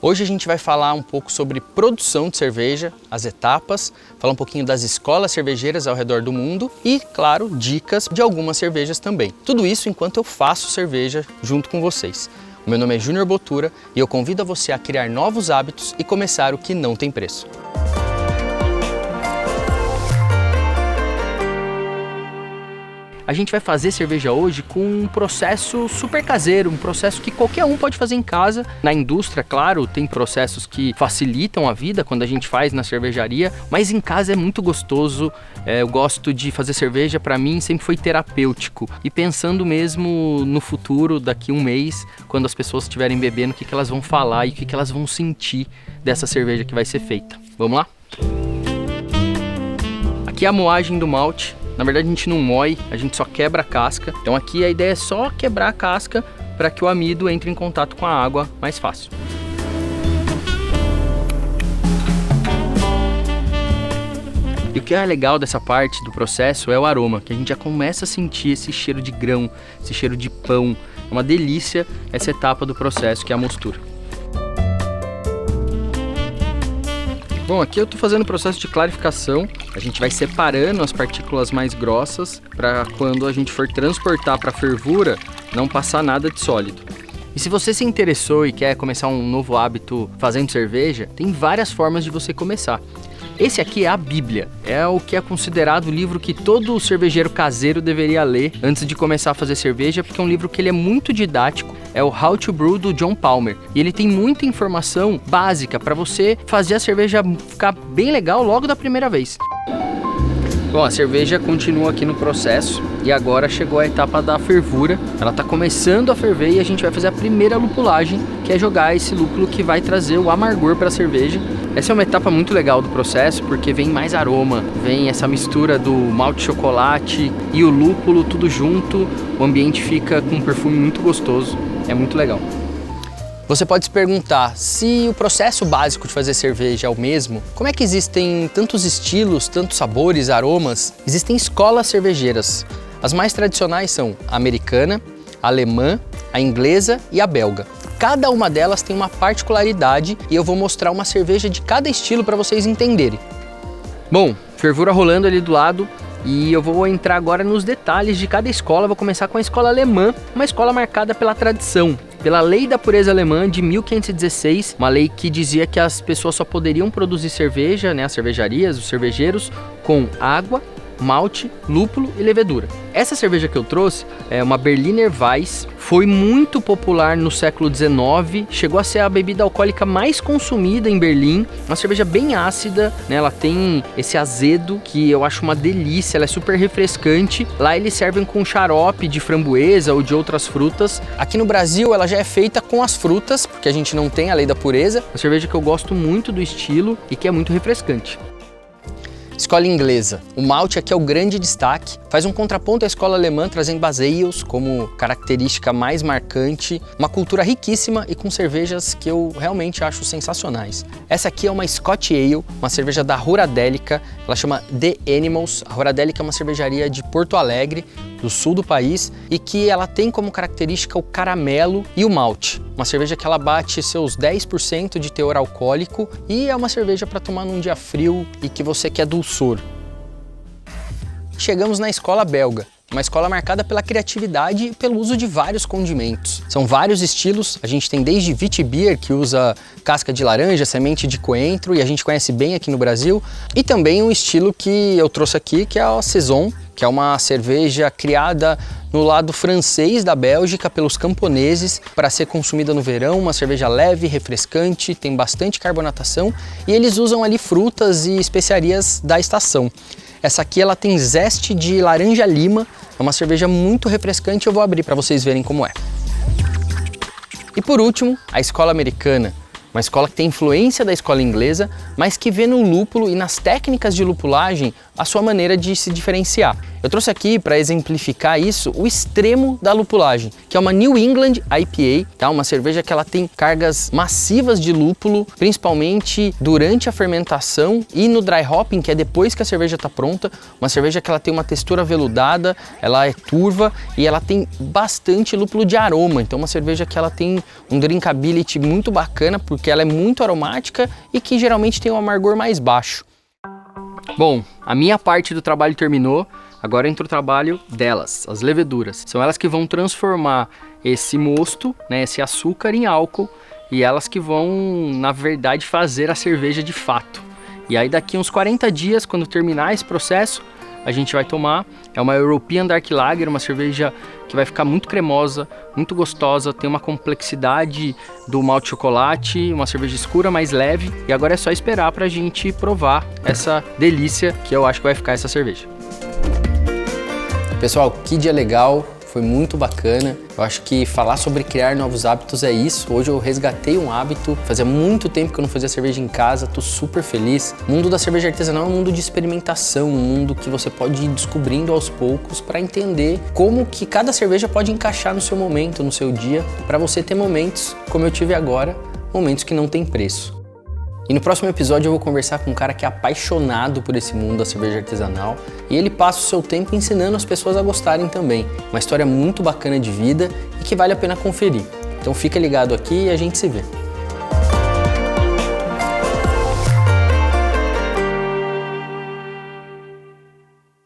Hoje a gente vai falar um pouco sobre produção de cerveja, as etapas, falar um pouquinho das escolas cervejeiras ao redor do mundo e, claro, dicas de algumas cervejas também. Tudo isso enquanto eu faço cerveja junto com vocês. O meu nome é Júnior Botura e eu convido você a criar novos hábitos e começar o que não tem preço. A gente vai fazer cerveja hoje com um processo super caseiro, um processo que qualquer um pode fazer em casa. Na indústria, claro, tem processos que facilitam a vida quando a gente faz na cervejaria, mas em casa é muito gostoso. Eu gosto de fazer cerveja, para mim sempre foi terapêutico. E pensando mesmo no futuro, daqui um mês, quando as pessoas estiverem bebendo, o que elas vão falar e o que elas vão sentir dessa cerveja que vai ser feita. Vamos lá? Aqui é a moagem do malte. Na verdade a gente não moe, a gente só quebra a casca. Então aqui a ideia é só quebrar a casca para que o amido entre em contato com a água mais fácil. E o que é legal dessa parte do processo é o aroma, que a gente já começa a sentir esse cheiro de grão, esse cheiro de pão. É uma delícia essa etapa do processo, que é a mostura. Bom, aqui eu estou fazendo o processo de clarificação. A gente vai separando as partículas mais grossas para quando a gente for transportar para a fervura não passar nada de sólido. E se você se interessou e quer começar um novo hábito fazendo cerveja, tem várias formas de você começar. Esse aqui é a Bíblia, é o que é considerado o livro que todo cervejeiro caseiro deveria ler antes de começar a fazer cerveja, porque é um livro que ele é muito didático, é o How to Brew do John Palmer, e ele tem muita informação básica para você fazer a cerveja ficar bem legal logo da primeira vez. Bom, a cerveja continua aqui no processo e agora chegou a etapa da fervura. Ela está começando a ferver e a gente vai fazer a primeira lupulagem, que é jogar esse lúpulo que vai trazer o amargor para a cerveja. Essa é uma etapa muito legal do processo porque vem mais aroma, vem essa mistura do malte de chocolate e o lúpulo tudo junto. O ambiente fica com um perfume muito gostoso, é muito legal. Você pode se perguntar, se o processo básico de fazer cerveja é o mesmo, como é que existem tantos estilos, tantos sabores, aromas? Existem escolas cervejeiras. As mais tradicionais são a americana, a alemã, a inglesa e a belga. Cada uma delas tem uma particularidade e eu vou mostrar uma cerveja de cada estilo para vocês entenderem. Bom, fervura rolando ali do lado. E eu vou entrar agora nos detalhes de cada escola. Vou começar com a escola alemã, uma escola marcada pela tradição, pela Lei da Pureza Alemã de 1516, uma lei que dizia que as pessoas só poderiam produzir cerveja, as cervejarias, os cervejeiros, com água, malte, lúpulo e levedura. Essa cerveja que eu trouxe é uma Berliner Weiss, foi muito popular no século XIX, chegou a ser a bebida alcoólica mais consumida em Berlim, uma cerveja bem ácida, ela tem esse azedo que eu acho uma delícia, ela é super refrescante. Lá eles servem com xarope de framboesa ou de outras frutas. Aqui no Brasil ela já é feita com as frutas, porque a gente não tem a lei da pureza. Uma cerveja que eu gosto muito do estilo e que é muito refrescante. Escola inglesa. O malte aqui é o grande destaque, faz um contraponto à escola alemã, trazendo baseios como característica mais marcante, uma cultura riquíssima e com cervejas que eu realmente acho sensacionais. Essa aqui é uma Scotch Ale, uma cerveja da Horadelica, ela chama The Animals. A Horadelica é uma cervejaria de Porto Alegre, do sul do país, e que ela tem como característica o caramelo e o malte. Uma cerveja que ela bate seus 10% de teor alcoólico e é uma cerveja para tomar num dia frio e que você quer dulçor. Chegamos na escola belga, uma escola marcada pela criatividade e pelo uso de vários condimentos. São vários estilos, a gente tem desde Witbier, que usa casca de laranja, semente de coentro, e a gente conhece bem aqui no Brasil, e também um estilo que eu trouxe aqui, que é a Saison, que é uma cerveja criada no lado francês da Bélgica pelos camponeses para ser consumida no verão, uma cerveja leve, refrescante, tem bastante carbonatação e eles usam ali frutas e especiarias da estação. Essa aqui ela tem zeste de laranja-lima, é uma cerveja muito refrescante, eu vou abrir para vocês verem como é. E por último, a escola americana. Uma escola que tem influência da escola inglesa, mas que vê no lúpulo e nas técnicas de lupulagem a sua maneira de se diferenciar. Eu trouxe aqui para exemplificar isso o extremo da lupulagem, que é uma New England IPA, tá? Uma cerveja que ela tem cargas massivas de lúpulo, principalmente durante a fermentação e no dry hopping, que é depois que a cerveja está pronta. Uma cerveja que ela tem uma textura veludada, ela é turva e ela tem bastante lúpulo de aroma. Então uma cerveja que ela tem um drinkability muito bacana, porque ela é muito aromática e que geralmente tem um amargor mais baixo. Bom, a minha parte do trabalho terminou, agora entra o trabalho delas, as leveduras. São elas que vão transformar esse mosto, né, esse açúcar em álcool, e elas que vão, na verdade, fazer a cerveja de fato. E aí daqui uns 40 dias, quando terminar esse processo, a gente vai tomar. É uma European Dark Lager, uma cerveja que vai ficar muito cremosa, muito gostosa, tem uma complexidade do malte chocolate, uma cerveja escura, mais leve. E agora é só esperar pra gente provar essa delícia que eu acho que vai ficar essa cerveja. Pessoal, que dia legal! Foi muito bacana. Eu acho que falar sobre criar novos hábitos é isso. Hoje eu resgatei um hábito. Fazia muito tempo que eu não fazia cerveja em casa. Tô super feliz. O mundo da cerveja artesanal é um mundo de experimentação, um mundo que você pode ir descobrindo aos poucos para entender como que cada cerveja pode encaixar no seu momento, no seu dia, para você ter momentos, como eu tive agora, momentos que não tem preço. E no próximo episódio eu vou conversar com um cara que é apaixonado por esse mundo da cerveja artesanal e ele passa o seu tempo ensinando as pessoas a gostarem também. Uma história muito bacana de vida e que vale a pena conferir. Então fica ligado aqui e a gente se vê.